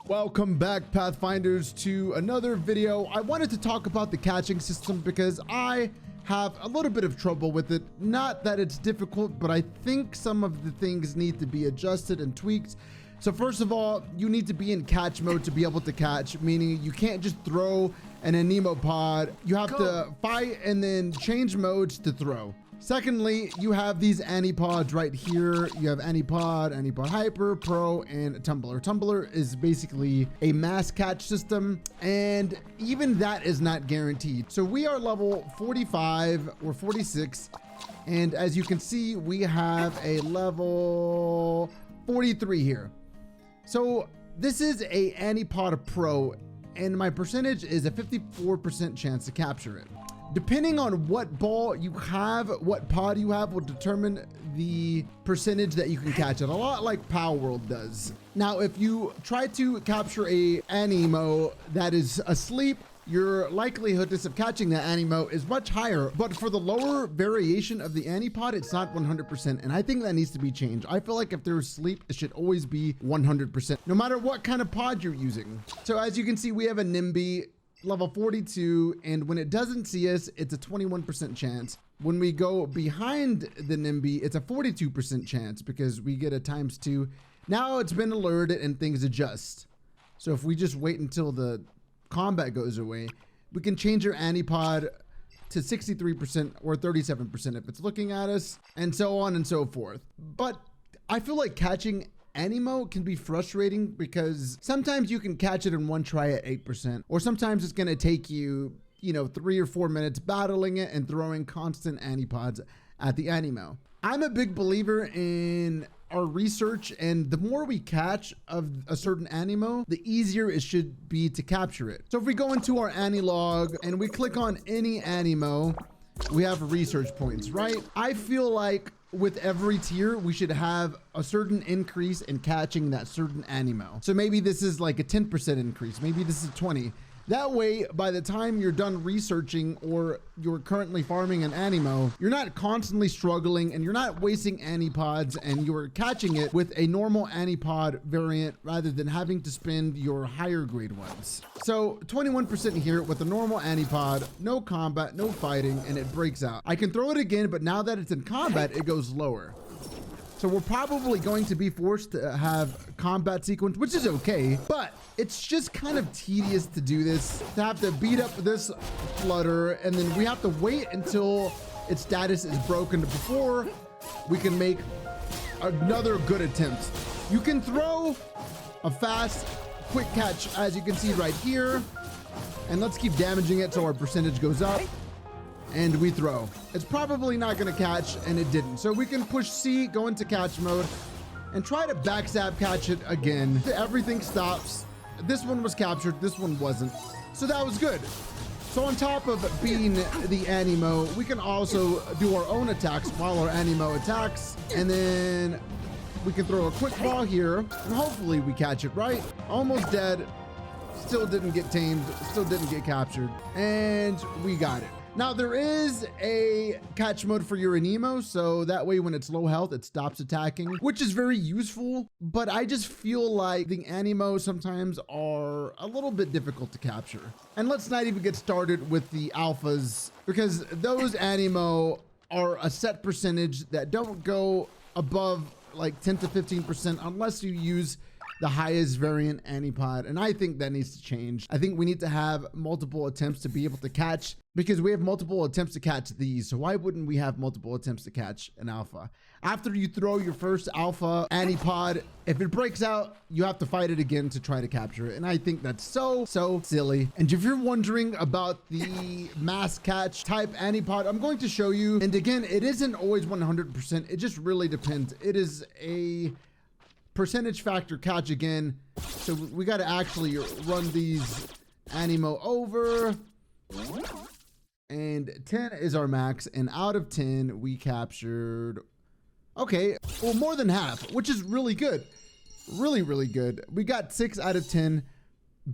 Welcome back, Pathfinders, to another video. I wanted to talk about the catching system because I have a little bit of trouble with it. Not that it's difficult, but I think some of the things need to be adjusted and tweaked. So first of all, you need to be in catch mode to be able to catch, meaning you can't just throw an Aniimo pod. You have to fight and then change modes to throw. Secondly, you have these Anipods right here. You have Anipod, Anipod Hyper, Pro, and Tumbler. Tumbler is basically a mass catch system, and even that is not guaranteed. So we are level 45 or 46, and as you can see, we have a level 43 here. So this is a Anipod Pro, and my percentage is a 54% chance to capture it. Depending on what ball you have, what pod you have will determine the percentage that you can catch it, a lot like Power World does. Now, if you try to capture a Aniimo that is asleep, your likelihood of catching that Aniimo is much higher, but for the lower variation of the Anipod, it's not 100%, and I think that needs to be changed. I feel like if they're asleep, it should always be 100%, no matter what kind of pod you're using. So as you can see, we have a NIMBY, level 42, and when it doesn't see us, it's a 21% chance. When we go behind the NIMBY, it's a 42% chance because we get a ×2. Now it's been alerted and things adjust. So if we just wait until the combat goes away, we can change our Anipod to 63% or 37% if it's looking at us, and so on and so forth. But I feel like catching Aniimo can be frustrating because sometimes you can catch it in one try at 8%, or sometimes it's going to take you, 3 or 4 minutes battling it and throwing constant Anipods at the Aniimo. I'm a big believer in our research, and the more we catch of a certain Aniimo, the easier it should be to capture it. So if we go into our Anilog and we click on any Aniimo, we have research points, right? I feel like with every tier, we should have a certain increase in catching that certain Aniimo. So maybe this is like a 10% increase. Maybe this is 20. That way, by the time you're done researching or you're currently farming an Aniimo, you're not constantly struggling and you're not wasting Anipods, and you're catching it with a normal Anipod variant rather than having to spend your higher grade ones. So 21% here with a normal Anipod, no combat, no fighting, and it breaks out. I can throw it again, but now that it's in combat, it goes lower. So we're probably going to be forced to have combat sequence, which is okay, but it's just kind of tedious to do this, to have to beat up this flutter, and then we have to wait until its status is broken before we can make another good attempt. You can throw a fast, quick catch, as you can see right here, and let's keep damaging it so our percentage goes up. And we throw. It's probably not going to catch, and it didn't. So we can push C, go into catch mode, and try to backstab catch it again. Everything stops. This one was captured. This one wasn't. So that was good. So on top of being the Aniimo, we can also do our own attacks while our Aniimo attacks. And then we can throw a quick ball here, and hopefully we catch it right. Almost dead. Still didn't get tamed. Still didn't get captured. And we got it. Now there is a catch mode for your Aniimo, so that way when it's low health, it stops attacking, which is very useful, but I just feel like the Aniimo sometimes are a little bit difficult to capture. And let's not even get started with the alphas, because those Aniimo are a set percentage that don't go above like 10 to 15% unless you use the highest variant Anipod, and I think that needs to change. I think we need to have multiple attempts to be able to catch, because we have multiple attempts to catch these, so why wouldn't we have multiple attempts to catch an alpha? After you throw your first alpha Anipod, if it breaks out, you have to fight it again to try to capture it, and I think that's so silly. And if you're wondering about the mass catch type Anipod, I'm going to show you, and again, it isn't always 100%, it just really depends. It is a percentage factor catch again, so we got to actually run these Aniimo over, and 10 is our max, and out of 10 we captured, okay, well, more than half, which is really good. Really good. We got 6 out of 10,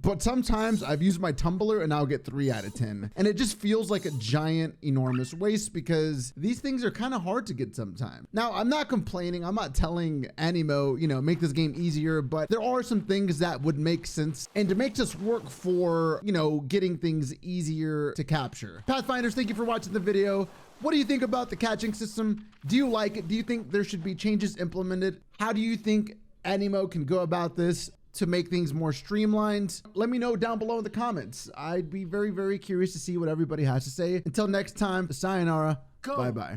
but sometimes I've used my Tumbler and I'll get 3 out of 10. And it just feels like a giant, enormous waste because these things are kind of hard to get sometimes. Now, I'm not complaining. I'm not telling Aniimo, you know, make this game easier, but there are some things that would make sense and to make this work for, you know, getting things easier to capture. Pathfinders, thank you for watching the video. What do you think about the catching system? Do you like it? Do you think there should be changes implemented? How do you think Aniimo can go about this to make things more streamlined? Let me know down below in the comments. I'd be very, very curious to see what everybody has to say. Until next time, sayonara. Bye-bye.